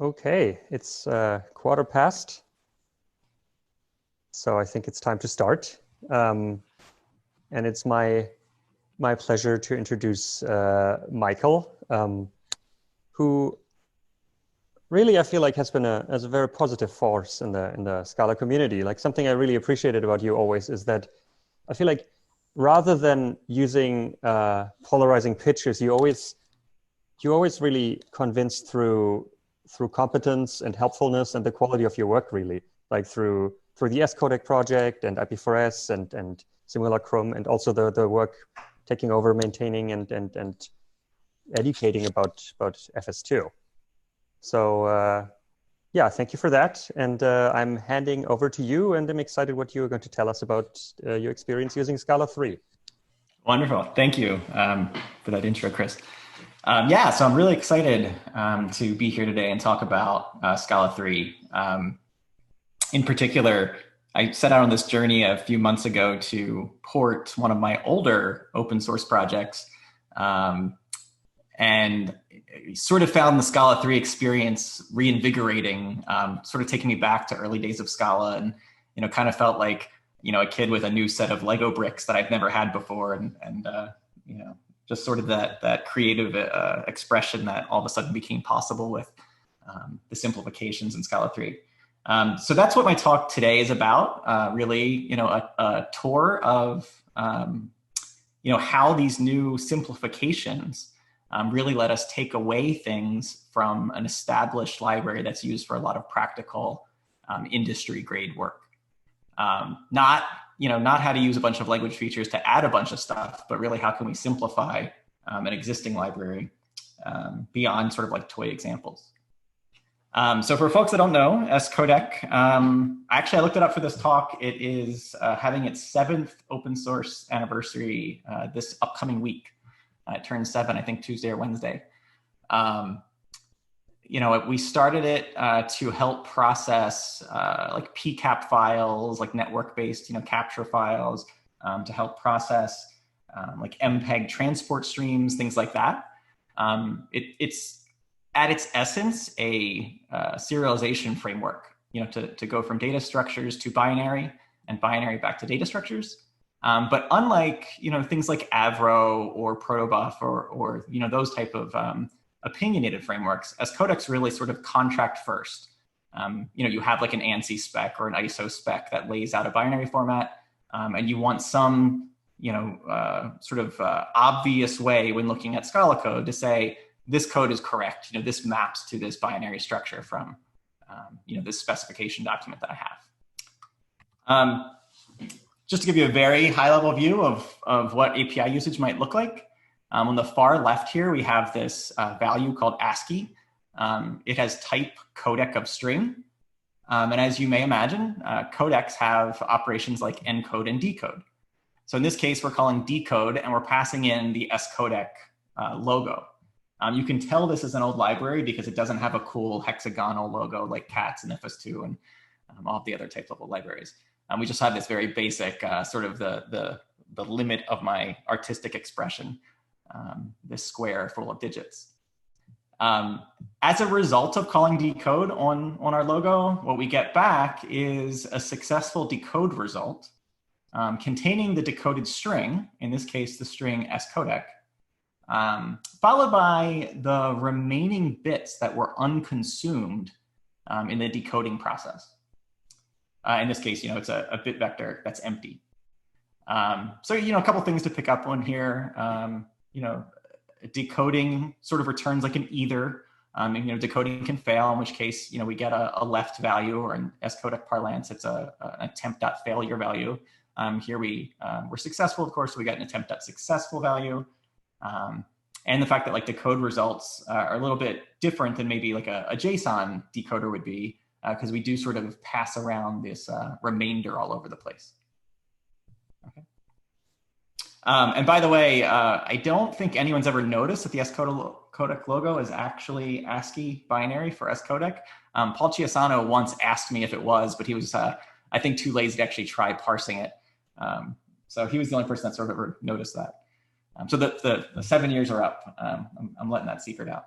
Okay, it's quarter past, so I think it's time to start. And it's my pleasure to introduce Michael, who really I feel like has been as a very positive force in the Scala community. Like something I really appreciated about you always is that I feel like rather than using polarizing pitches, you always really convince through competence and helpfulness and the quality of your work, really, like through the Scodec project and IP4S and simulacrum, and also the work taking over, maintaining and educating about FS2. So yeah, thank you for that. And I'm handing over to you, and I'm excited what you're going to tell us about your experience using Scala 3. Wonderful. Thank you for that intro, Chris. Yeah, so I'm really excited to be here today and talk about Scala 3. In particular, I set out on this journey a few months ago to port one of my older open source projects, and sort of found the Scala 3 experience reinvigorating, sort of taking me back to early days of Scala, and kind of felt like a kid with a new set of Lego bricks that I've never had before, and just sort of that creative expression that all of a sudden became possible with the simplifications in Scala 3. So that's what my talk today is about, really, a tour of, how these new simplifications really let us take away things from an established library that's used for a lot of practical industry grade work. Not how to use a bunch of language features to add a bunch of stuff, but really how can we simplify an existing library beyond sort of like toy examples. So for folks that don't know, Scodec, actually I looked it up for this talk. It is having its 7th open source anniversary this upcoming week. It turns 7, I think Tuesday or Wednesday. We started it to help process like PCAP files, like network-based, capture files, to help process like MPEG transport streams, things like that. It's at its essence a serialization framework, to go from data structures to binary and binary back to data structures. But unlike things like Avro or Protobuf or those type of opinionated frameworks, as codecs really sort of contract first. You have like an ANSI spec or an ISO spec that lays out a binary format, and you want some sort of obvious way when looking at Scala code to say this code is correct. This maps to this binary structure from this specification document that I have. Just to give you a very high-level view of what API usage might look like. On the far left here, we have this value called ASCII. It has type codec of string. And as you may imagine, codecs have operations like encode and decode. So in this case, we're calling decode, and we're passing in the Scodec logo. You can tell this is an old library because it doesn't have a cool hexagonal logo like cats and FS2 and all of the other type level libraries. We just have this very basic sort of the limit of my artistic expression, this square full of digits. As a result of calling decode on our logo, what we get back is a successful decode result containing the decoded string, in this case, the string scodec, followed by the remaining bits that were unconsumed in the decoding process. In this case, it's a bit vector that's empty. So, a couple things to pick up on here. Decoding sort of returns like an either. Decoding can fail, in which case, we get a left value, or in Scodec parlance, it's an attempt.failure value. Here we're successful, of course, so we got an attempt.successful value. And the fact that like the code results are a little bit different than maybe like a JSON decoder would be, because we do sort of pass around this remainder all over the place. Okay. And by the way, I don't think anyone's ever noticed that the Scodec logo is actually ASCII binary for Scodec. Paul Chiasano once asked me if it was, but he was, I think, too lazy to actually try parsing it. So he was the only person that sort of ever noticed that. So the 7 years are up. I'm letting that secret out.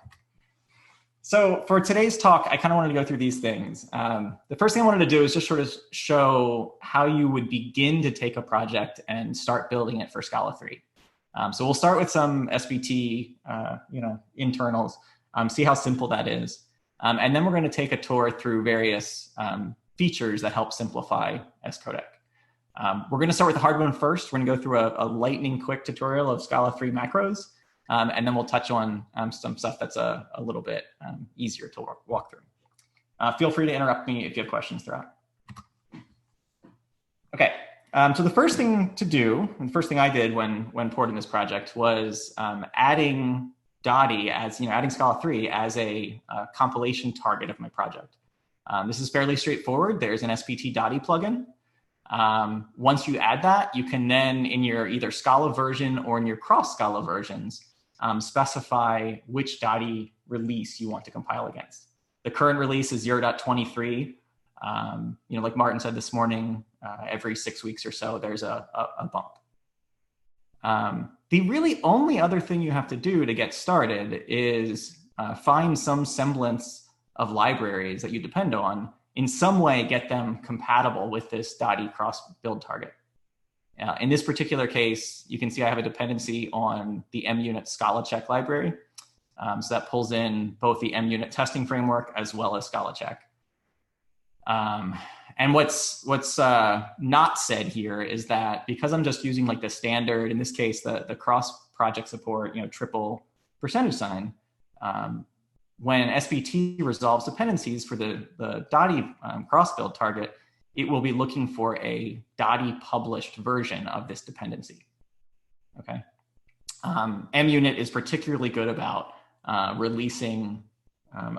So for today's talk, I kind of wanted to go through these things. The first thing I wanted to do is just sort of show how you would begin to take a project and start building it for Scala 3. So we'll start with some SBT, internals, see how simple that is. And then we're going to take a tour through various features that help simplify Scodec. We're going to start with the hard one first. We're going to go through a lightning quick tutorial of Scala 3 macros. And then we'll touch on some stuff that's a little bit easier to walk through. Feel free to interrupt me if you have questions throughout. Okay, so the first thing to do, and the first thing I did when porting this project was adding Dotty as, adding Scala 3 as a compilation target of my project. This is fairly straightforward. There's an SPT Dotty plugin. Once you add that, you can then in your either Scala version or in your cross Scala versions, specify which Dotty release you want to compile against. The current release is 0.23. Like Martin said this morning, every 6 weeks or so, there's a bump. The really only other thing you have to do to get started is find some semblance of libraries that you depend on, in some way get them compatible with this Dotty cross build target. In this particular case, you can see I have a dependency on the munit Scala check library. So that pulls in both the munit testing framework as well as Scala check. And what's not said here is that because I'm just using like the standard, in this case, the cross project support, triple %, when SBT resolves dependencies for the Dotty cross build target, it will be looking for a Dotty published version of this dependency. Okay. munit is particularly good about releasing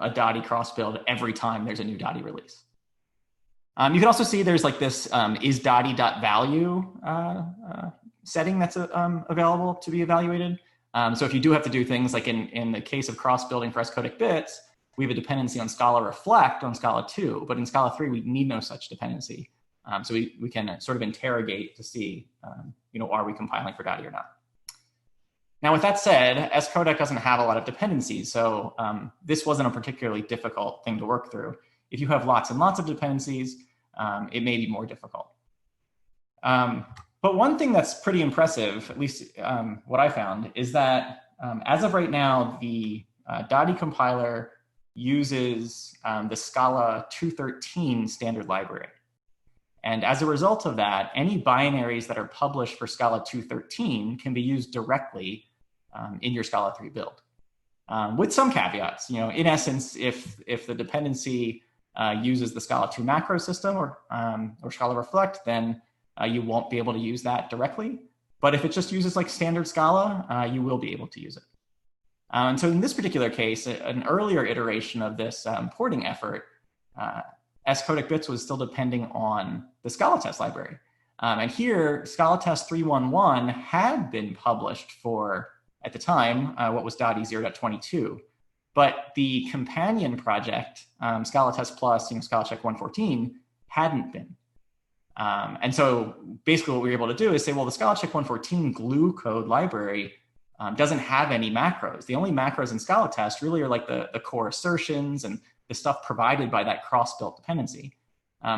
a Dotty cross build every time there's a new Dotty release. You can also see there's like this isDotty.value setting that's available to be evaluated. So if you do have to do things like in the case of cross building for Scodec bits, we have a dependency on Scala reflect on Scala 2, but in Scala 3, we need no such dependency. So we can sort of interrogate to see, are we compiling for Dotty or not? Now, with that said, Scodec doesn't have a lot of dependencies, so this wasn't a particularly difficult thing to work through. If you have lots and lots of dependencies, it may be more difficult. But one thing that's pretty impressive, at least what I found, is that as of right now, the Dotty compiler uses the Scala 213 standard library. And as a result of that, any binaries that are published for Scala 213 can be used directly in your Scala 3 build. With some caveats, in essence, if the dependency uses the Scala 2 macro system or Scala reflect, then you won't be able to use that directly. But if it just uses like standard Scala, you will be able to use it. And so in this particular case, an earlier iteration of this porting effort, Scodec bits was still depending on the Scala test library. And here, Scala test 3.1.1 had been published for, at the time, what was Dotty 0.22. But the companion project, Scala test plus, Scala check 1.14, hadn't been. And so basically what we were able to do is say, well, the Scala check 1.14 glue code library doesn't have any macros. The only macros in Scala test really are like the core assertions and the stuff provided by that cross-built dependency.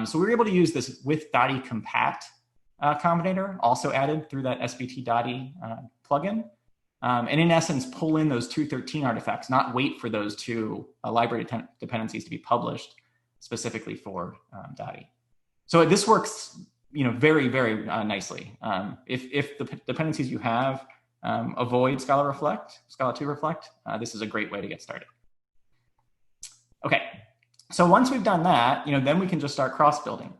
So we were able to use this with Dotty compat combinator, also added through that SBT Dotty plugin. And in essence, pull in those 213 artifacts, not wait for those two library dependencies to be published specifically for Dotty. So this works, very, very nicely. If the dependencies you have avoid Scala 2 reflect, this is a great way to get started. Okay, so once we've done that, then we can just start cross-building.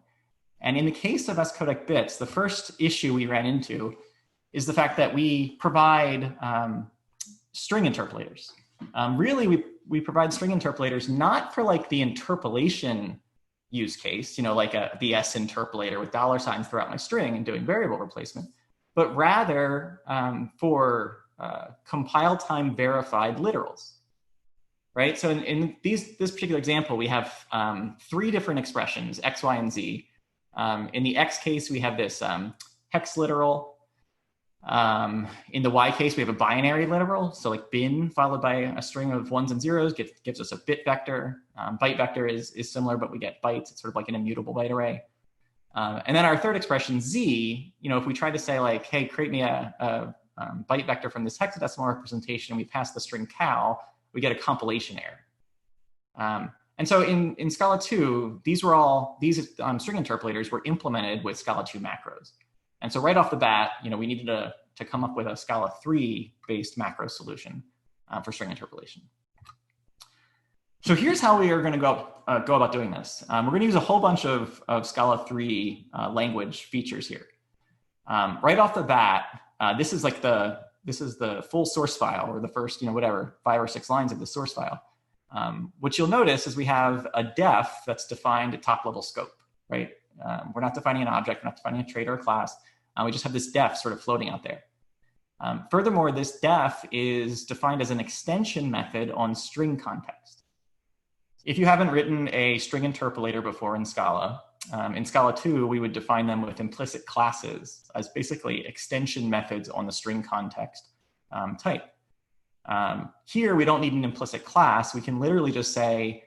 And in the case of Scodec bits, the first issue we ran into is the fact that we provide string interpolators. Really, we provide string interpolators not for like the interpolation use case, like the S interpolator with $signs throughout my string and doing variable replacement, but rather for compile time verified literals, right? So in this particular example, we have 3 different expressions, X, Y, and Z. In the X case, we have this hex literal. In the Y case, we have a binary literal. So like bin followed by a string of ones and zeros gives us a bit vector. Byte vector is similar, but we get bytes. It's sort of like an immutable byte array. And then our third expression, Z, if we try to say like, hey, create me a byte vector from this hexadecimal representation, we pass the string cow, we get a compilation error. And so in Scala 2, these string interpolators were implemented with Scala 2 macros. And so right off the bat, we needed to come up with a Scala 3 based macro solution for string interpolation. So here's how we are going to go about doing this. We're going to use a whole bunch of Scala 3 language features here. Right off the bat, this is the full source file, or the first 5 or 6 lines of the source file. What you'll notice is we have a def that's defined at top level scope, right? We're not defining an object, we're not defining a trait or a class. We just have this def sort of floating out there. Furthermore, this def is defined as an extension method on string context. If you haven't written a string interpolator before in Scala 2, we would define them with implicit classes as basically extension methods on the string context type. Here, we don't need an implicit class. We can literally just say,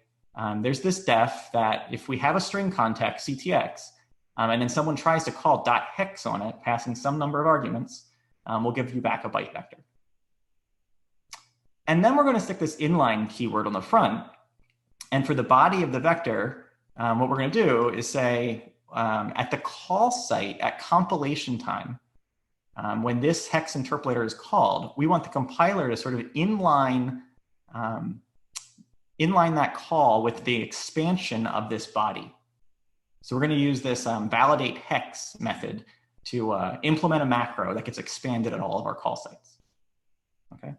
there's this def that if we have a string context, ctx, and then someone tries to call .hex on it, passing some number of arguments, we'll give you back a byte vector. And then we're going to stick this inline keyword on the front. And for the body of the vector, what we're going to do is say, at the call site, at compilation time, when this hex interpolator is called, we want the compiler to sort of inline that call with the expansion of this body. So we're going to use this validate hex method to implement a macro that gets expanded at all of our call sites. Okay.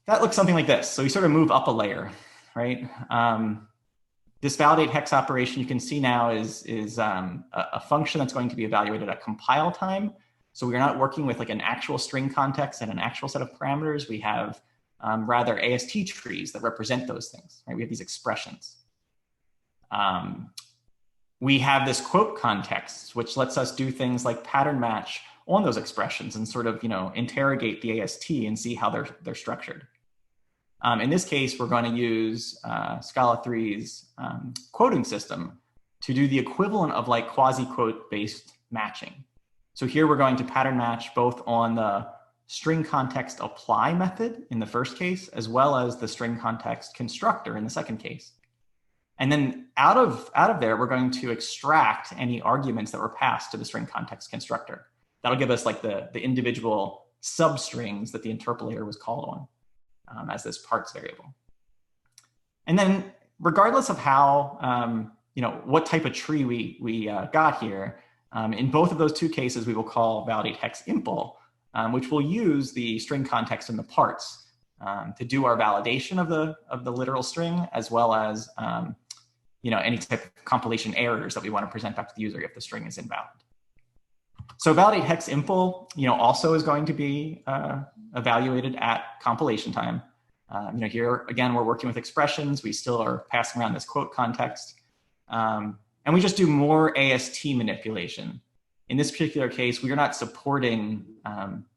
That looks something like this. So we sort of move up a layer, right? This validate hex operation you can see now is a function that's going to be evaluated at compile time. So we're not working with like an actual string context and an actual set of parameters. We have rather AST trees that represent those things, right? We have these expressions. We have this quote context, which lets us do things like pattern match on those expressions and sort of, interrogate the AST and see how they're structured. In this case, we're going to use Scala 3's quoting system to do the equivalent of like quasi-quote based matching. So here we're going to pattern match both on the string context apply method in the first case, as well as the string context constructor in the second case. And then out of there, we're going to extract any arguments that were passed to the string context constructor. That'll give us like the individual substrings that the interpolator was called on as this parts variable. And then regardless of how, what type of tree we got here, in both of those two cases, we will call validate hex impl, which will use the string context and the parts to do our validation of the literal string, as well as any type of compilation errors that we want to present back to the user if the string is invalid. So validate hex impl, also is going to be evaluated at compilation time. Here again, we're working with expressions. We still are passing around this quote context. And we just do more AST manipulation. In this particular case, we are not supporting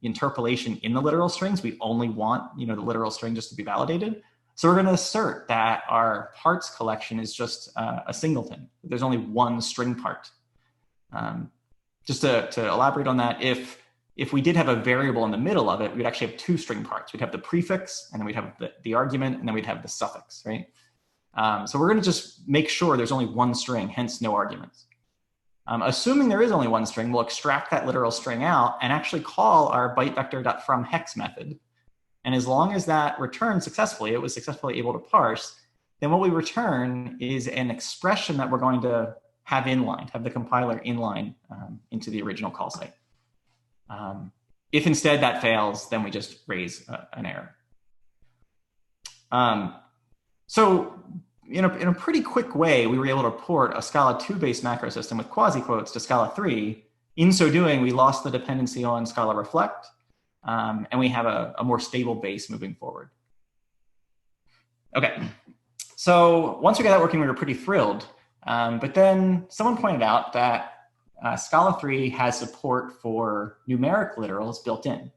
interpolation in the literal strings. We only want the literal string just to be validated. So we're going to assert that our parts collection is just a singleton. There's only one string part. Just to elaborate on that, if we did have a variable in the middle of it, we'd actually have two string parts. We'd have the prefix, and then we'd have the argument, and then we'd have the suffix, right? So we're going to just make sure there's only one string, hence no arguments. Assuming there is only one string, we'll extract that literal string out and actually call our byte vector.fromHex method. And as long as that returns successfully, it was successfully able to parse, then what we return is an expression that we're going to have inlined, have the compiler inline into the original call site. If instead that fails, then we just raise an error. So in a pretty quick way, we were able to port a Scala 2 based macro system with quasi-quotes to Scala 3. In so doing, we lost the dependency on Scala Reflect, and we have a more stable base moving forward. Okay, so once we got that working, we were pretty thrilled. But then someone pointed out that Scala 3 has support for numeric literals built in.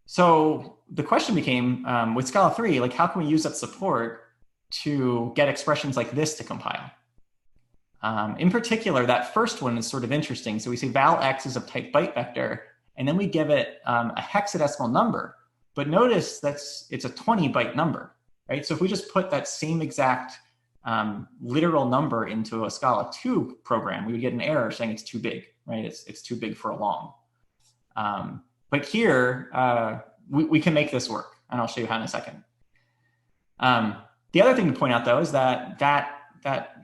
So the question became, with Scala 3, like how can we use that support to get expressions like this to compile? In particular, that first one is sort of interesting. So we say val x is of type byte vector, and then we give it a hexadecimal number. But notice it's a 20 byte number, right? So if we just put that same exact literal number into a Scala 2 program, we would get an error saying it's too big, right? It's too big for a long. But here, we can make this work, and I'll show you how in a second. The other thing to point out, though, is that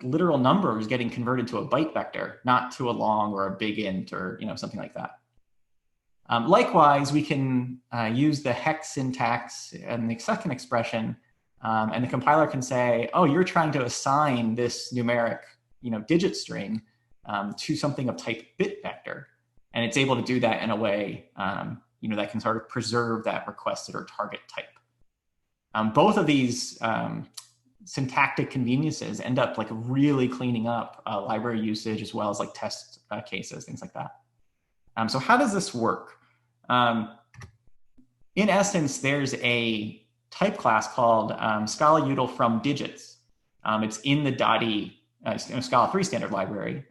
literal number is getting converted to a byte vector, not to a long or a big int or something like that. Likewise, we can use the hex syntax and the second expression, and the compiler can say, oh, you're trying to assign this numeric digit string to something of type bit vector. And it's able to do that in a way that can sort of preserve that requested or target type. Both of these syntactic conveniences end up like really cleaning up library usage as well as like test cases, things like that. So how does this work? In essence, there's a type class called Scala util from digits. It's in the Dotty Scala 3 standard library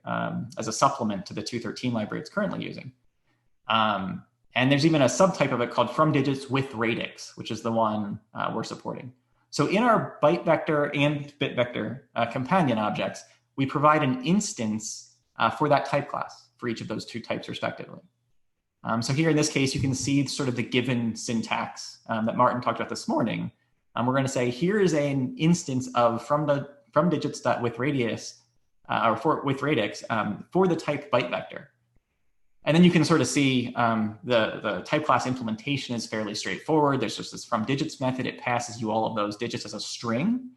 as a supplement to the 213 library it's currently using. And there's even a subtype of it called from digits with radix, which is the one we're supporting. So in our byte vector and bit vector companion objects, we provide an instance for that type class for each of those two types respectively. So here in this case, you can see sort of the given syntax that Martin talked about this morning. We're going to say here is an instance of from digits with radius with radix for the type byte vector. And then you can sort of see the type class implementation is fairly straightforward. There's just this from digits method. It passes you all of those digits as a string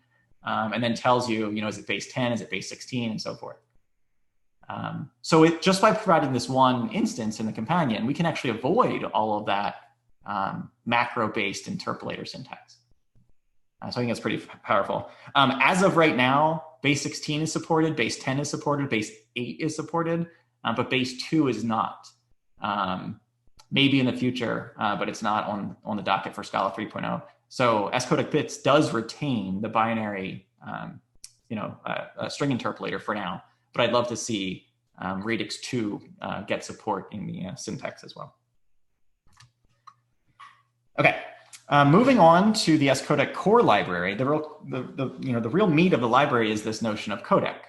and then tells you, is it base 10, is it base 16, and so forth. So just by providing this one instance in the companion, we can actually avoid all of that macro-based interpolator syntax. So I think that's pretty powerful. As of right now, base 16 is supported, base 10 is supported, base 8 is supported, but base 2 is not. Maybe in the future, but it's not on the docket for Scala 3.0. So Scodec bits does retain the binary string interpolator for now, but I'd love to see radix 2 get support in the syntax as well. Okay. Moving on to the Scodec core library, the real meat of the library is this notion of codec,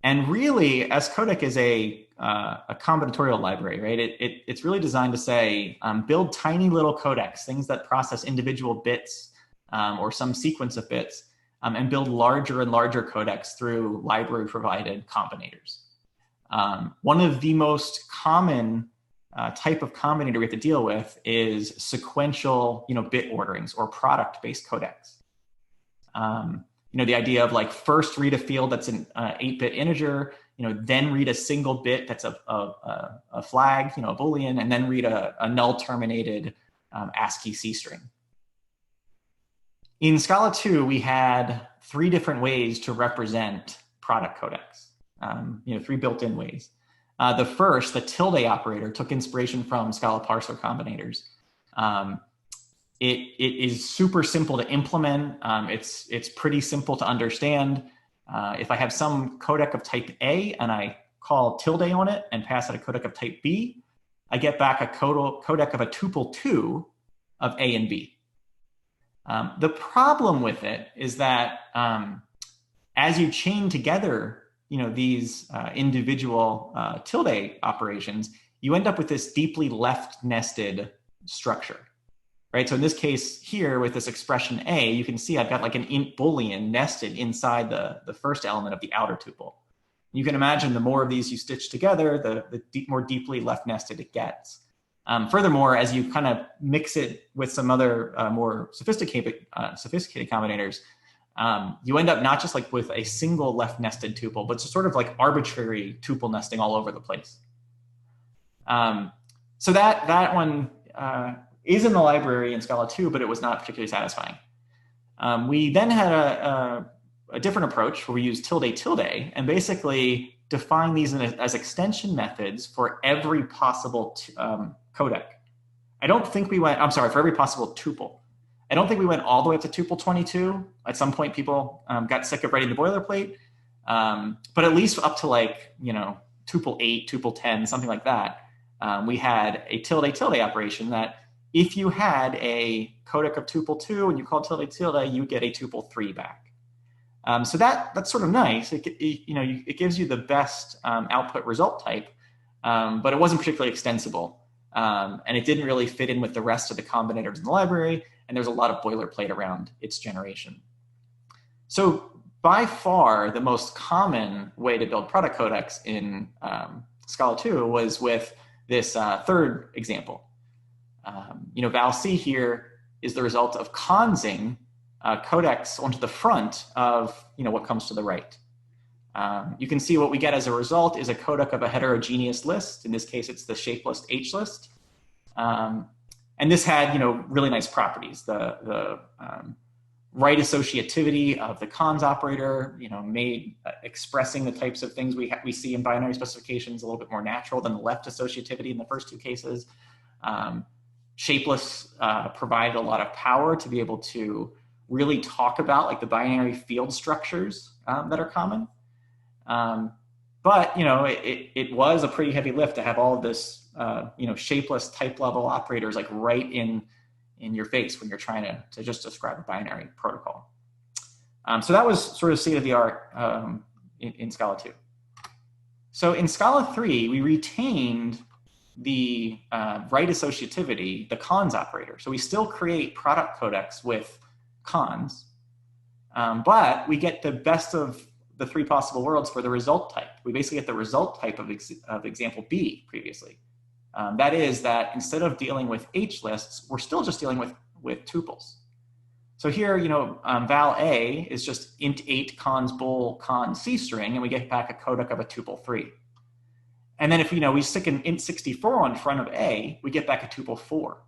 and really Scodec is a combinatorial library, right? It's really designed to say build tiny little codecs, things that process individual bits or some sequence of bits, and build larger and larger codecs through library provided combinators. One of the most common type of combinator we have to deal with is sequential, bit orderings or product-based codecs. The idea of like first read a field that's an 8-bit integer, then read a single bit that's a flag, a Boolean, and then read a null terminated ASCII C string. In Scala 2, we had 3 different ways to represent product codecs, 3 built-in ways. The first, the tilde operator, took inspiration from Scala parser combinators. It is super simple to implement. It's pretty simple to understand. If I have some codec of type A and I call tilde on it and pass it a codec of type B, I get back a codec of a tuple 2 of A and B. The problem with it is that as you chain together these individual tilde operations, you end up with this deeply left nested structure, right? So in this case here with this expression A, you can see I've got like an int Boolean nested inside the first element of the outer tuple. You can imagine the more of these you stitch together, the more deeply left nested it gets. Furthermore, as you kind of mix it with some other more sophisticated combinators, you end up not just like with a single left nested tuple, but just sort of like arbitrary tuple nesting all over the place. So that one is in the library in Scala 2, but it was not particularly satisfying. We then had a different approach where we use tilde tilde and basically define these as extension methods for every possible codec. I don't think we went, I'm sorry, for every possible tuple. I don't think we went all the way up to tuple 22. At some point, people got sick of writing the boilerplate, but at least up to like, you know, tuple 8, tuple 10, something like that. We had a tilde tilde operation that if you had a codec of tuple 2 and you called tilde tilde, you get a tuple 3 back. So that's sort of nice. It gives you the best output result type, but it wasn't particularly extensible. And it didn't really fit in with the rest of the combinators in the library, and there's a lot of boilerplate around its generation. So by far, the most common way to build product codecs in Scala 2 was with this third example. Val C here is the result of consing codecs onto the front of what comes to the right. You can see what we get as a result is a codec of a heterogeneous list. In this case, it's the shapeless H list. And this had really nice properties. The right associativity of the cons operator, made expressing the types of things we see in binary specifications a little bit more natural than the left associativity in the first two cases. Shapeless provided a lot of power to be able to really talk about like the binary field structures that are common. But it was a pretty heavy lift to have all of this shapeless type level operators like right in your face when you're trying to just describe a binary protocol. So that was sort of state of the art in Scala 2. So in Scala 3, we retained the right associativity, the cons operator. So we still create product codecs with cons, but we get the best of the three possible worlds for the result type. We basically get the result type of example B previously. That is that instead of dealing with H lists, we're still just dealing with tuples. So here, val A is just int 8 cons bool con C string, and we get back a codec of a tuple 3. And then if we stick an int 64 on front of A, we get back a tuple 4.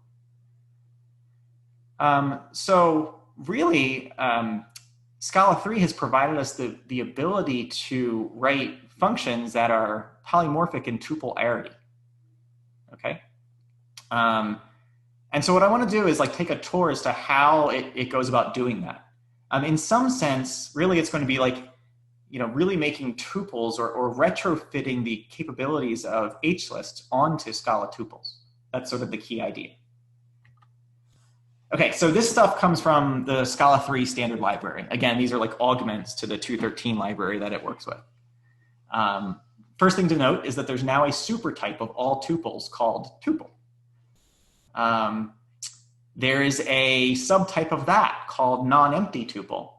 So really, Scala 3 has provided us the ability to write functions that are polymorphic in tuple arity. Okay. And so what I want to do is like take a tour as to how it goes about doing that. In some sense, really, it's going to be like, really making tuples or retrofitting the capabilities of HList onto Scala tuples. That's sort of the key idea. Okay, so this stuff comes from the Scala 3 standard library. Again, these are like augments to the 213 library that it works with. First thing to note is that there's now a supertype of all tuples called tuple. There is a subtype of that called non-empty tuple.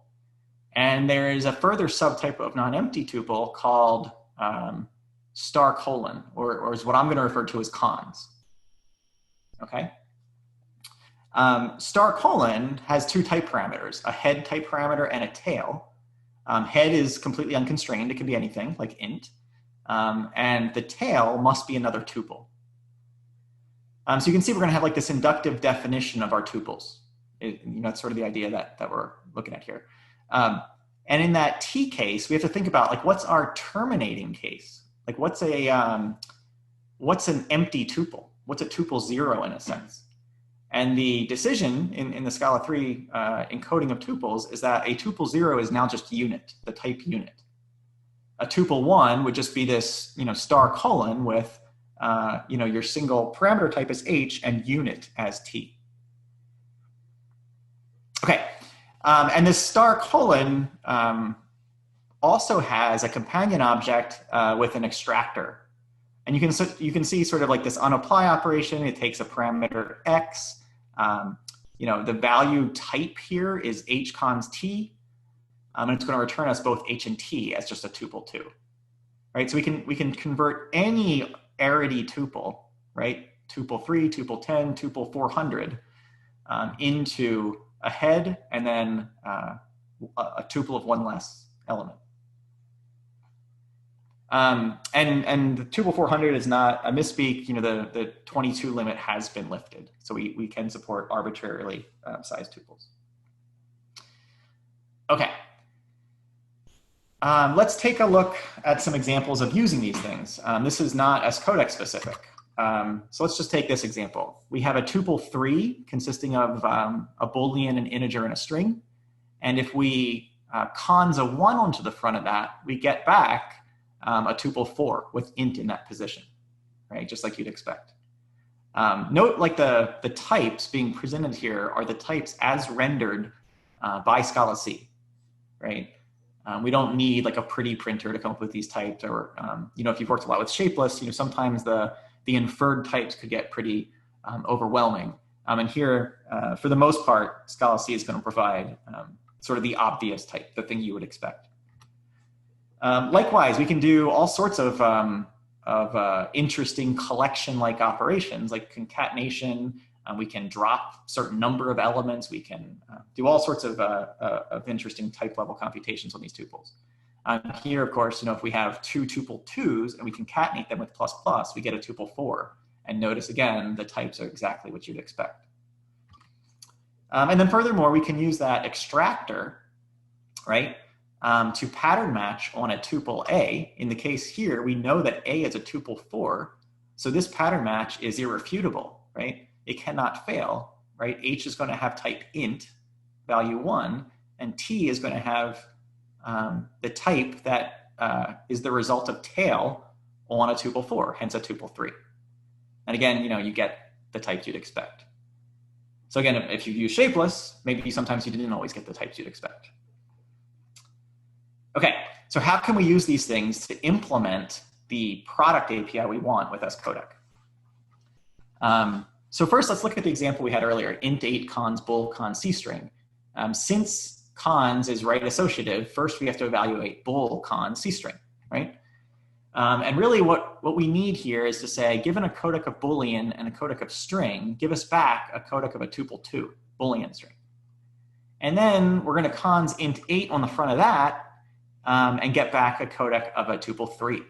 And there is a further subtype of non-empty tuple called star colon, or is what I'm going to refer to as cons. Okay. Star colon has two type parameters, a head type parameter and a tail. Head is completely unconstrained. It can be anything like int. And the tail must be another tuple. So you can see we're going to have like this inductive definition of our tuples. That's sort of the idea that we're looking at here. And in that T case, we have to think about like what's our terminating case? Like what's an empty tuple? What's a tuple 0 in a sense? And the decision in the Scala 3 encoding of tuples is that a tuple 0 is now just unit, the type unit. A tuple 1 would just be this, star colon with, your single parameter type as H and unit as T. Okay, and this star colon also has a companion object with an extractor. And you can see sort of like this unapply operation. It takes a parameter X. The value type here is H cons T. And it's going to return us both H and T as just a tuple 2. Right? So we can convert any arity tuple, right? Tuple 3, tuple 10, tuple 400 into a head and then a tuple of one less element. And the tuple 400 is not a misspeak. The 22 limit has been lifted, so we can support arbitrarily sized tuples. Okay. Let's take a look at some examples of using these things. This is not as codec specific. So let's just take this example. We have a tuple 3 consisting of a Boolean, an integer, and a string. And if we cons a 1 onto the front of that, we get back a tuple 4 with int in that position, right? Just like you'd expect. Note like the types being presented here are the types as rendered by Scala C, right? We don't need like a pretty printer to come up with these types, or if you've worked a lot with shapeless, sometimes the inferred types could get pretty overwhelming. And here, for the most part, Scala C is going to provide sort of the obvious type, the thing you would expect. Likewise, we can do all sorts of interesting collection-like operations, like concatenation. We can drop certain number of elements. We can do all sorts of interesting type-level computations on these tuples. Here, of course, if we have two tuple 2s and we concatenate them with ++, we get a tuple 4. And notice again, the types are exactly what you'd expect. And then furthermore, we can use that extractor, right, to pattern match on a tuple A. In the case here, we know that A is a tuple 4. So this pattern match is irrefutable, right? It cannot fail, right? H is going to have type int, value 1, and T is going to have the type that is the result of tail on a tuple 4, hence a tuple 3. And again, you get the types you'd expect. So again, if you use shapeless, maybe sometimes you didn't always get the types you'd expect. Okay, so how can we use these things to implement the product API we want with Scodec? So first, let's look at the example we had earlier, int8 cons bool cons c-string. Since cons is right associative, first we have to evaluate bool cons c-string, right? And really what we need here is to say, given a codec of Boolean and a codec of string, give us back a codec of a tuple 2, Boolean string. And then we're going to cons int8 on the front of that and get back a codec of a tuple 3.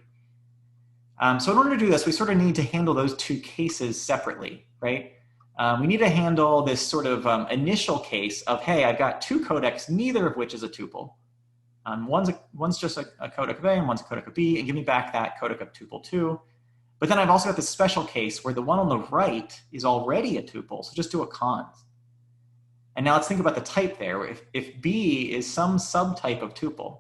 So in order to do this, we sort of need to handle those two cases separately, right? We need to handle this sort of initial case of, hey, I've got two codecs, neither of which is a tuple. One's just a codec of A and one's a codec of B, and give me back that codec of tuple 2. But then I've also got this special case where the one on the right is already a tuple, so just do a cons. And now let's think about the type there. If B is some subtype of tuple,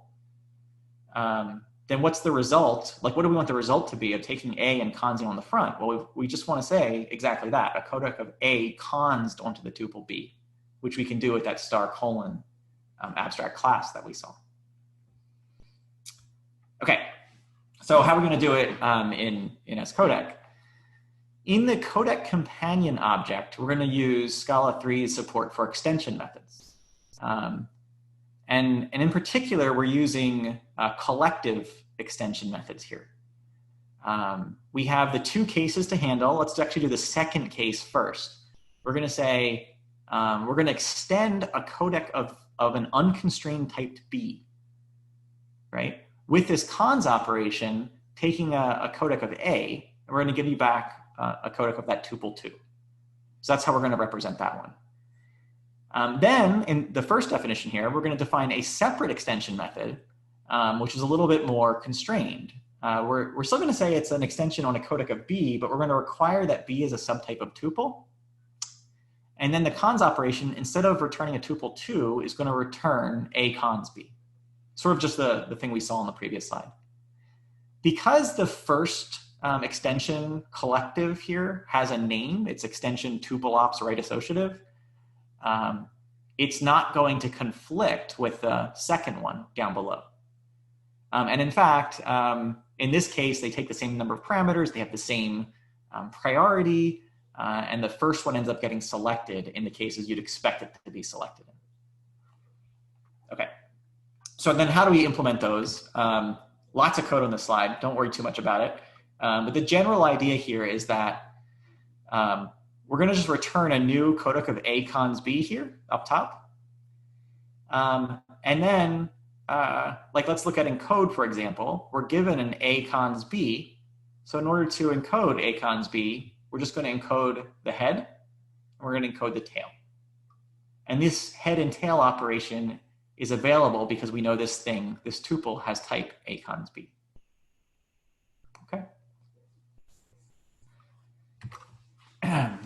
then what's the result? Like, what do we want the result to be of taking A and consing on the front? Well, we just want to say exactly that, a codec of A consed onto the tuple B, which we can do with that *: abstract class that we saw. Okay, so how are we going to do it in Scodec? In the codec companion object, we're going to use Scala 3's support for extension methods. And in particular, we're using collective extension methods here. We have the two cases to handle. Let's actually do the second case first. We're going to say, we're going to extend a codec of an unconstrained typed B, right? With this cons operation, taking a codec of A, and we're going to give you back a codec of that tuple 2. So that's how we're going to represent that one. Then in the first definition here, we're going to define a separate extension method, which is a little bit more constrained. We're still going to say it's an extension on a codec of B, but we're going to require that B is a subtype of tuple. And then the cons operation, instead of returning a tuple 2, is going to return A cons B. Sort of just the thing we saw on the previous slide. Because the first extension collective here has a name, it's extension tuple-ops right associative, it's not going to conflict with the second one down below. And in fact, in this case, they take the same number of parameters, they have the same priority, and the first one ends up getting selected in the cases you'd expect it to be selected in. Okay, so then how do we implement those? Lots of code on this slide, don't worry too much about it. But the general idea here is that we're going to just return a new codec of A cons B here up top. And then, like, let's look at encode, for example. We're given an A cons B. So in order to encode A cons B, we're just going to encode the head, and we're going to encode the tail. And this head and tail operation is available because we know this thing, this tuple, has type A cons B. Okay.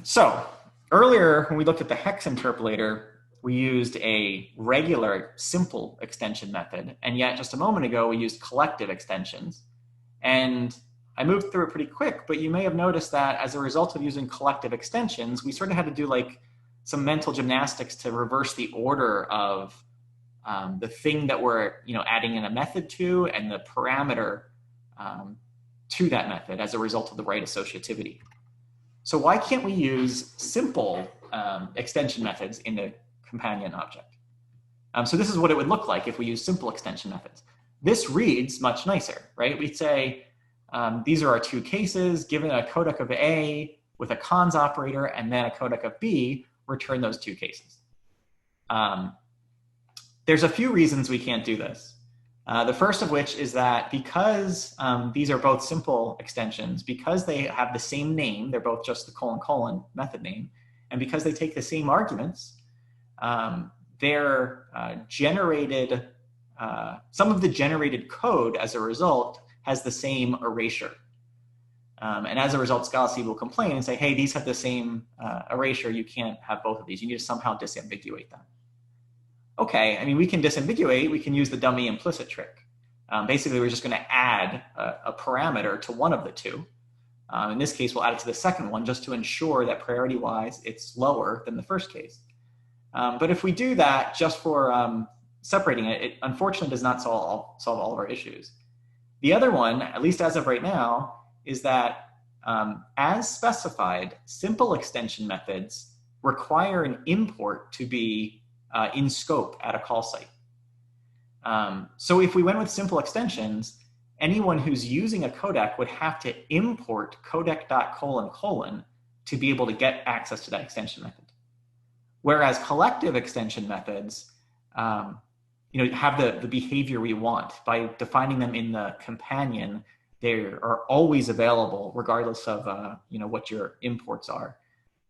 So earlier, when we looked at the hex interpolator, we used a regular simple extension method. And yet just a moment ago, we used collective extensions. And I moved through it pretty quick, but you may have noticed that as a result of using collective extensions, we sort of had to do like some mental gymnastics to reverse the order of the thing that we're adding in a method to and the parameter to that method as a result of the right associativity. So why can't we use simple extension methods in the companion object? So this is what it would look like if we use simple extension methods. This reads much nicer, right? We'd say, these are our two cases, given a codec of A with a cons operator and then a codec of B, return those two cases. There's a few reasons we can't do this. The first of which is that because these are both simple extensions, because they have the same name, they're both just the : method name, and because they take the same arguments, they're generated, some of the generated code as a result has the same erasure. And as a result, Scala C will complain and say, hey, these have the same erasure, you can't have both of these, you need to somehow disambiguate them. Okay, I mean, we can disambiguate, we can use the dummy implicit trick. Basically, we're just going to add a parameter to one of the two. In this case, we'll add it to the second one just to ensure that priority-wise, it's lower than the first case. But if we do that just for separating it, it unfortunately does not solve all of our issues. The other one, at least as of right now, is that as specified, simple extension methods require an import to be in scope at a call site. So if we went with simple extensions, anyone who's using a codec would have to import codec.: to be able to get access to that extension method. Whereas collective extension methods have the behavior we want. By defining them in the companion, they are always available regardless of what your imports are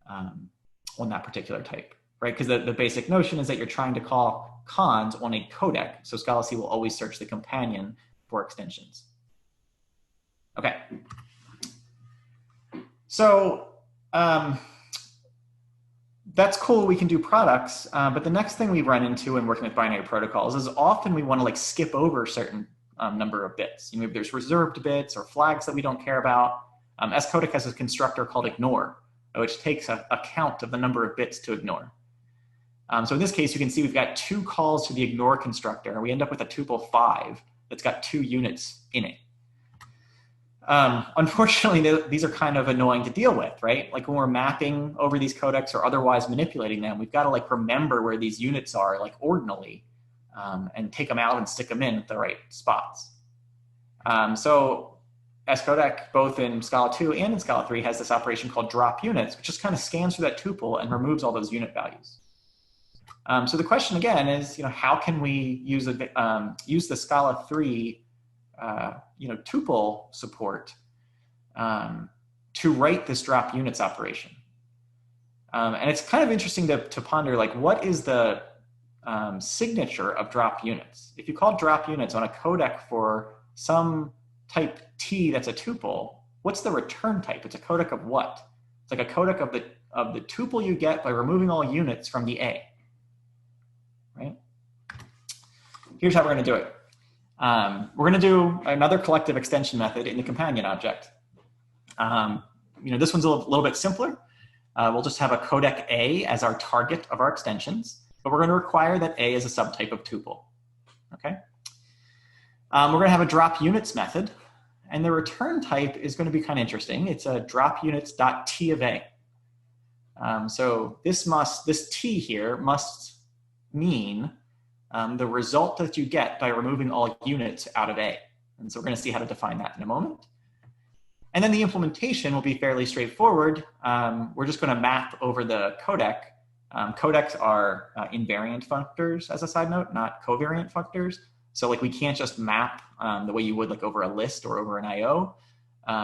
on that particular type. Right, because the basic notion is that you're trying to call cons on a codec, so Scala C will always search the companion for extensions. Okay. So that's cool, we can do products, but the next thing we run into when working with binary protocols is often we want to skip over a certain number of bits. Maybe there's reserved bits or flags that we don't care about. Scodec has a constructor called ignore, which takes a count of the number of bits to ignore. So in this case, you can see we've got two calls to the ignore constructor, and we end up with a tuple 5 that's got 2 units in it. Unfortunately, these are kind of annoying to deal with, right? Like when we're mapping over these codecs or otherwise manipulating them, we've got to remember where these units are ordinally and take them out and stick them in at the right spots. So Scodec, both in Scala 2 and in Scala 3, has this operation called drop units, which just kind of scans through that tuple and removes all those unit values. So the question again is, how can we use the Scala 3 tuple support to write this drop units operation? And it's kind of interesting to ponder, what is the signature of drop units? If you call drop units on a codec for some type T that's a tuple, what's the return type? It's a codec of what? It's like a codec of the tuple you get by removing all units from the A. Right? Here's how we're going to do it. We're going to do another collective extension method in the companion object. This one's a little bit simpler. We'll just have a codec A as our target of our extensions, but we're going to require that A is a subtype of tuple. Okay. We're going to have a drop units method, and the return type is going to be kind of interesting. It's a drop units.t of A. So this T here must mean the result that you get by removing all units out of A. And so we're going to see how to define that in a moment. And then the implementation will be fairly straightforward. We're just going to map over the codec. Codecs are invariant functors, as a side note, not covariant functors. So we can't just map the way you would over a list or over an IO.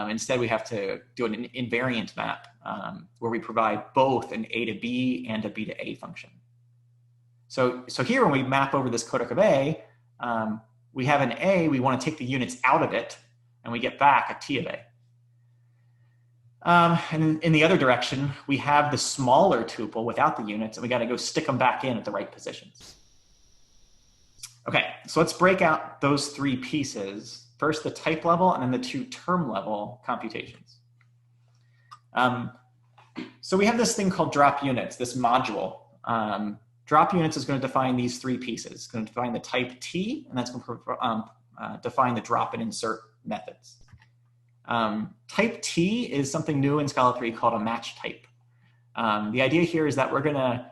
Instead, we have to do an invariant map where we provide both an A to B and a B to A function. So here, when we map over this codec of A, we have an A, we want to take the units out of it, and we get back a T of A. And in the other direction, we have the smaller tuple without the units, and we got to go stick them back in at the right positions. Okay, so let's break out those three pieces. First, the type level, and then the two term level computations. So we have this thing called drop units, this module. Drop units is going to define these three pieces. It's going to define the type T, and that's going to define the drop and insert methods. Type T is something new in Scala 3 called a match type. The idea here is that we're going to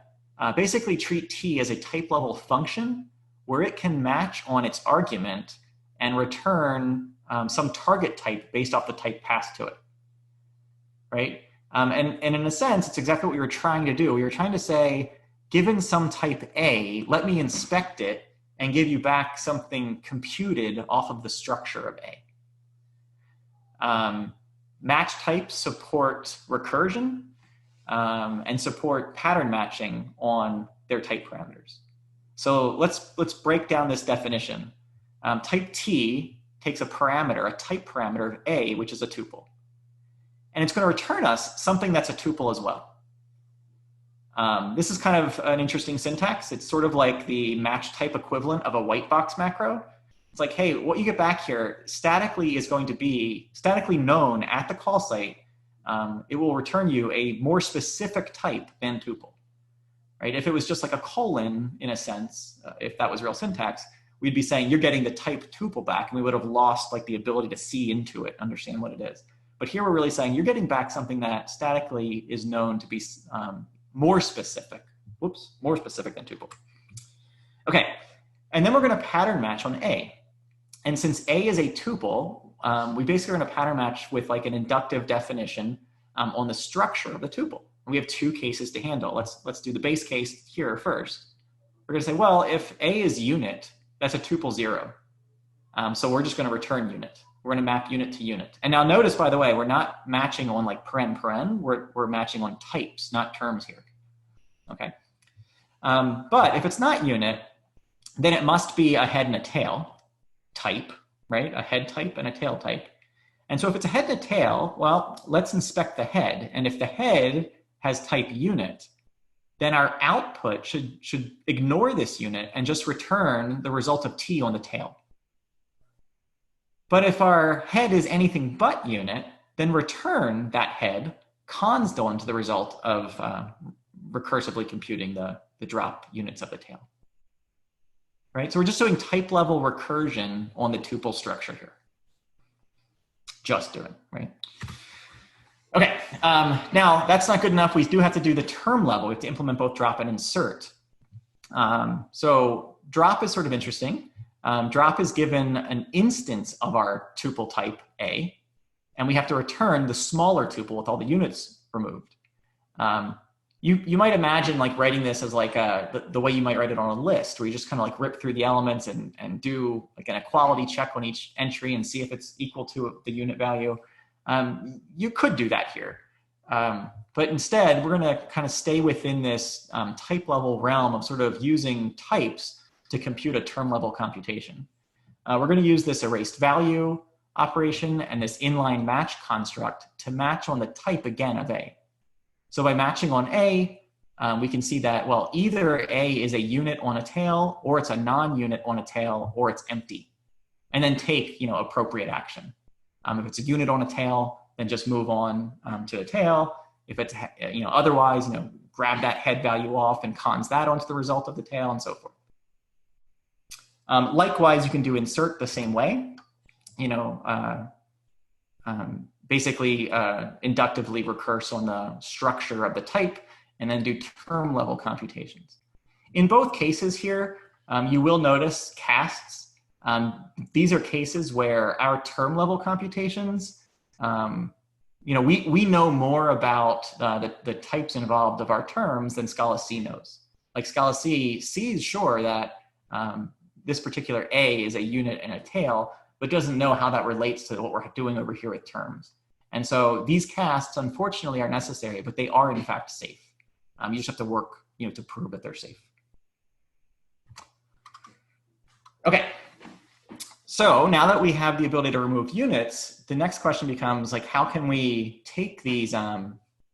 basically treat T as a type level function where it can match on its argument and return some target type based off the type passed to it, right? And in a sense, it's exactly what we were trying to do. We were trying to say, given some type A, let me inspect it and give you back something computed off of the structure of A. Match types support recursion and support pattern matching on their type parameters. So let's break down this definition. Type T takes a parameter, a type parameter of A, which is a tuple. And it's going to return us something that's a tuple as well. This is kind of an interesting syntax. It's sort of like the match type equivalent of a white box macro. It's like, hey, what you get back here statically is going to be statically known at the call site. It will return you a more specific type than tuple, right? If it was just like a colon, in a sense, if that was real syntax, we'd be saying you're getting the type tuple back, and we would have lost like the ability to see into it, understand what it is. But here we're really saying you're getting back something that statically is known to be more specific. Whoops, more specific than tuple. Okay, and then we're going to pattern match on A. And since A is a tuple, we basically are going to pattern match with like an inductive definition on the structure of the tuple. We have two cases to handle. Let's do the base case here first. We're going to say, well, if A is unit, that's a tuple 0. So we're just going to return unit. We're going to map unit to unit. And now notice, by the way, we're not matching on like paren. We're matching on types, not terms here. Okay. But if it's not unit, then it must be a head and a tail type, right? A head type and a tail type. And so if it's a head and a tail, well, let's inspect the head. And if the head has type unit, then our output should ignore this unit and just return the result of T on the tail. But if our head is anything but unit, then return that head const onto the result of recursively computing the drop units of the tail. Right? So we're just doing type level recursion on the tuple structure here. Just doing, right? Okay, now that's not good enough. We do have to do the term level. We have to implement both drop and insert. So drop is sort of interesting. Drop is given an instance of our tuple type A, and we have to return the smaller tuple with all the units removed. You might imagine like writing this as like the way you might write it on a list, where you just kind of like rip through the elements and do like an equality check on each entry and see if it's equal to the unit value. You could do that here. But instead, we're going to kind of stay within this type level realm of sort of using types to compute a term level computation. We're going to use this erased value operation and this inline match construct to match on the type again of A. So by matching on A, we can see that, well, either A is a unit on a tail, or it's a non-unit on a tail, or it's empty. And then take, appropriate action. If it's a unit on a tail, then just move on to the tail. If it's, otherwise, grab that head value off and cons that onto the result of the tail, and so forth. Likewise, you can do insert the same way, basically inductively recurse on the structure of the type and then do term level computations. In both cases here, you will notice casts. These are cases where our term level computations, we know more about the types involved of our terms than Scala C knows. Like Scala C sees sure that this particular A is a unit and a tail, but doesn't know how that relates to what we're doing over here with terms. And so these casts, unfortunately, are necessary, but they are in fact safe. You just have to work, to prove that they're safe. Okay. So now that we have the ability to remove units, the next question becomes like, how can we take these,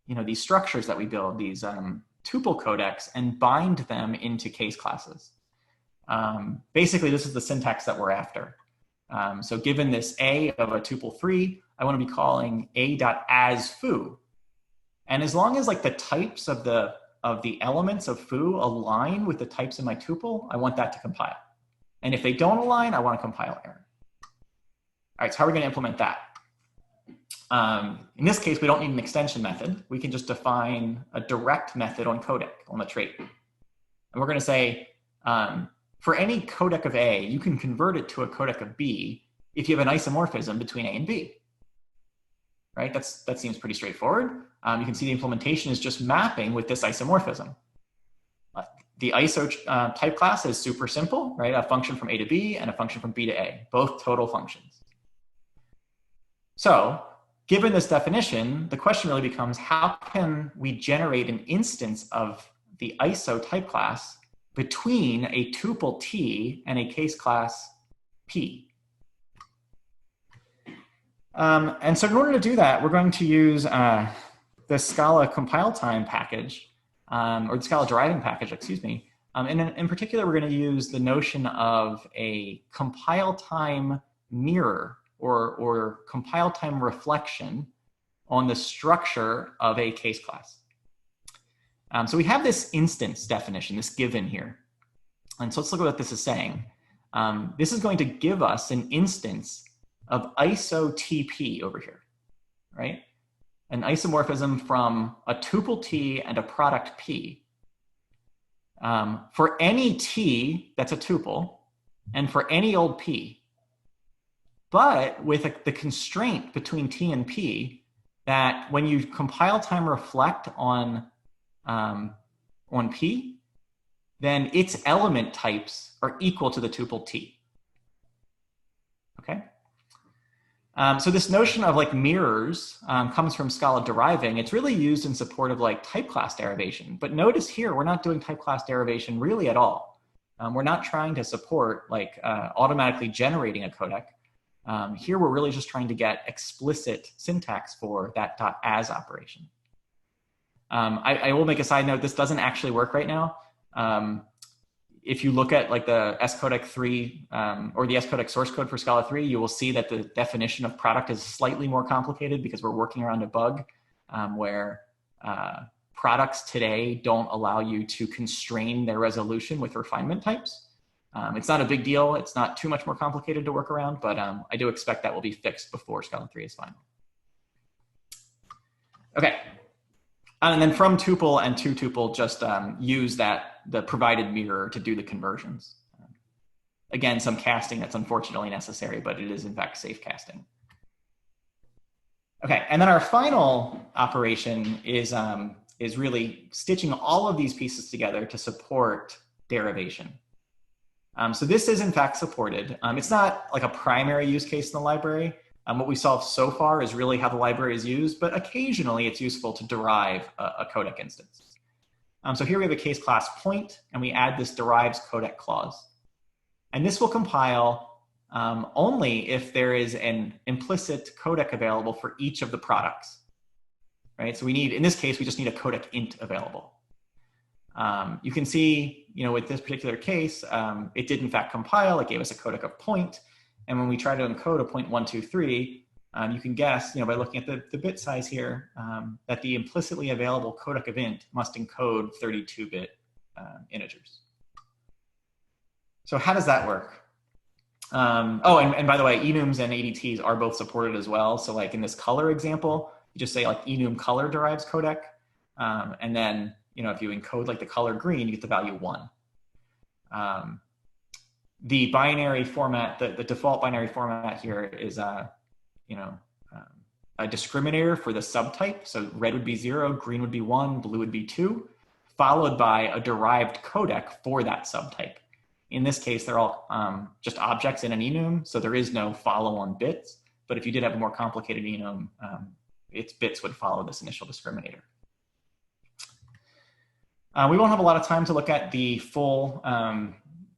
these structures that we build, these tuple codecs, and bind them into case classes? Basically, this is the syntax that we're after. So given this A of a tuple 3, I want to be calling a.asFoo. And as long as like the types of the elements of foo align with the types in my tuple, I want that to compile. And if they don't align, I want to compile error. All right, so how are we going to implement that? In this case, we don't need an extension method. We can just define a direct method on codec, on the trait. And we're going to say, for any codec of A, you can convert it to a codec of B if you have an isomorphism between A and B. Right? That seems pretty straightforward. You can see the implementation is just mapping with this isomorphism. The ISO type class is super simple, right? A function from A to B and a function from B to A, both total functions. So given this definition, the question really becomes, how can we generate an instance of the ISO type class between a tuple T and a case class P? And so in order to do that, we're going to use the Scala compile time package, or the Scala deriving package, excuse me. And in particular, we're going to use the notion of a compile time mirror or compile time reflection on the structure of a case class. So we have this instance definition, this given here. And so let's look at what this is saying. This is going to give us an instance of iso TP over here, right? An isomorphism from a tuple T and a product P. For any T that's a tuple and for any old P. But with the constraint between T and P that when you compile time reflect on P, then its element types are equal to the tuple T. Okay? So this notion of like mirrors comes from Scala deriving. It's really used in support of like type class derivation. But notice here, we're not doing type class derivation really at all. We're not trying to support like automatically generating a codec. Here, we're really just trying to get explicit syntax for that .as operation. I will make a side note, this doesn't actually work right now. If you look at like the Scodec 3 or the Scodec source code for Scala 3, you will see that the definition of product is slightly more complicated because we're working around a bug where products today don't allow you to constrain their resolution with refinement types. It's not a big deal. It's not too much more complicated to work around, but I do expect that will be fixed before Scala 3 is final. Okay. And then from tuple and to tuple, just use the provided mirror to do the conversions. Again, some casting that's unfortunately necessary, but it is in fact safe casting. Okay, and then our final operation is really stitching all of these pieces together to support derivation. So this is in fact supported. It's not like a primary use case in the library. What we saw so far is really how the library is used, but occasionally it's useful to derive a codec instance. So here we have a case class point, and we add this derives codec clause. And this will compile only if there is an implicit codec available for each of the products, right? So we need, in this case, we just need a codec int available. You can see, with this particular case, it did in fact compile. It gave us a codec of point. And when we try to encode a 0.123, you can guess, by looking at the bit size here, that the implicitly available codec of int must encode 32-bit integers. So how does that work? And by the way, enums and ADTs are both supported as well. So like in this color example, you just say like enum color derives codec. And then, if you encode like the color green, you get the value 1. The binary format, the default binary format here is a discriminator for the subtype. So red would be 0, green would be 1, blue would be 2, followed by a derived codec for that subtype. In this case, they're all just objects in an enum, so there is no follow-on bits. But if you did have a more complicated enum, its bits would follow this initial discriminator. We won't have a lot of time to look at the full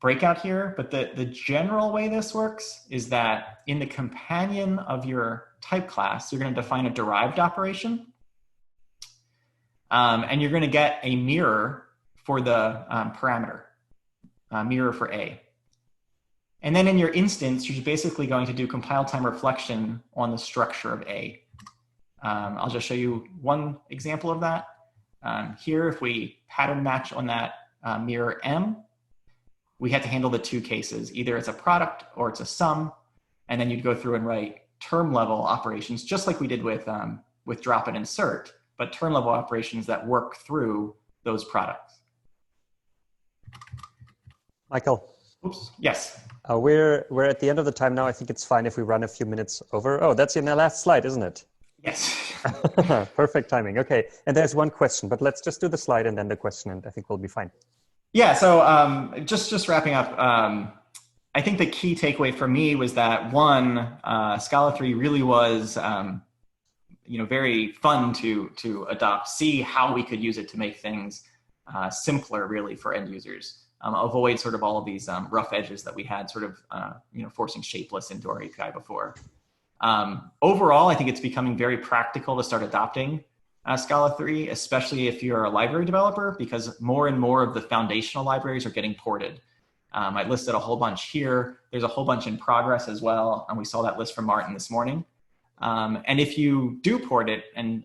breakout here, but the general way this works is that in the companion of your type class, you're going to define a derived operation. And you're going to get a mirror for the parameter, mirror for A. And then in your instance, you're basically going to do compile time reflection on the structure of A. I'll just show you one example of that. Here, if we pattern match on that mirror M, we have to handle the two cases. Either it's a product or it's a sum, and then you'd go through and write term level operations, just like we did with drop and insert, but term level operations that work through those products. Michael. Oops, yes. We're at the end of the time now. I think it's fine if we run a few minutes over. Oh, that's in the last slide, isn't it? Yes. Perfect timing. Okay, and there's one question, but let's just do the slide and then the question, and I think we'll be fine. Yeah, so just wrapping up, I think the key takeaway for me was that one, Scala 3 really was very fun to adopt, see how we could use it to make things simpler really for end users. Avoid sort of all of these rough edges that we had sort of forcing shapeless into our API before. Overall, I think it's becoming very practical to start adopting Scala 3, especially if you're a library developer, because more and more of the foundational libraries are getting ported. I listed a whole bunch here. There's a whole bunch in progress as well, and we saw that list from Martin this morning. And if you do port it and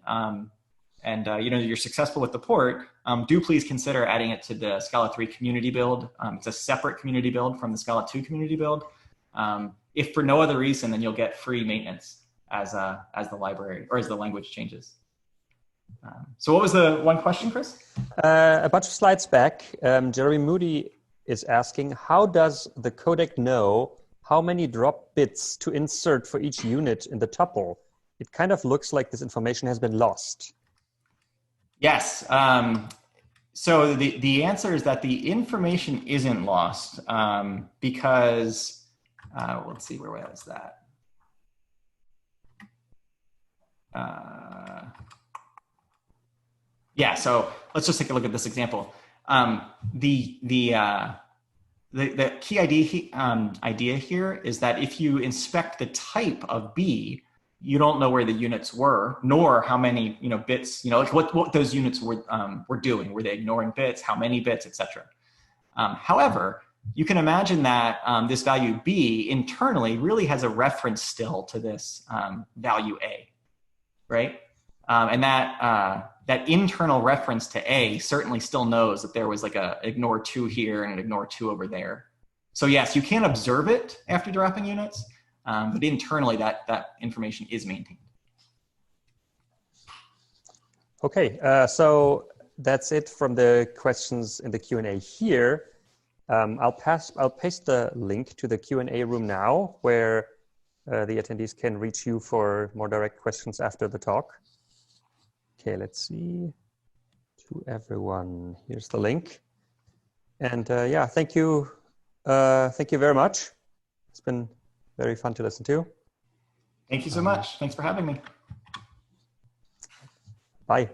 you're successful with the port, do please consider adding it to the Scala 3 community build. It's a separate community build from the Scala 2 community build. If for no other reason, then you'll get free maintenance as the library or as the language changes. So what was the one question, Chris? A bunch of slides back, Jeremy Moody is asking, how does the codec know how many drop bits to insert for each unit in the tuple? It kind of looks like this information has been lost. Yes. So the answer is that the information isn't lost because, let's see, where was that? Yeah, so let's just take a look at this example. The key idea here is that if you inspect the type of B, you don't know where the units were, nor how many bits, like what those units were doing. Were they ignoring bits? How many bits, etc. However, you can imagine that this value B internally really has a reference still to this value A, right? And that internal reference to A certainly still knows that there was like a ignore 2 here and an ignore 2 over there. So yes, you can observe it after dropping units, but internally that information is maintained. Okay, so that's it from the questions in the Q&A here. I'll paste the link to the Q&A room now, where the attendees can reach you for more direct questions after the talk. Okay, let's see. To everyone, here's the link. And yeah, thank you very much. It's been very fun to listen to. Thank you so much. Thanks for having me. Bye.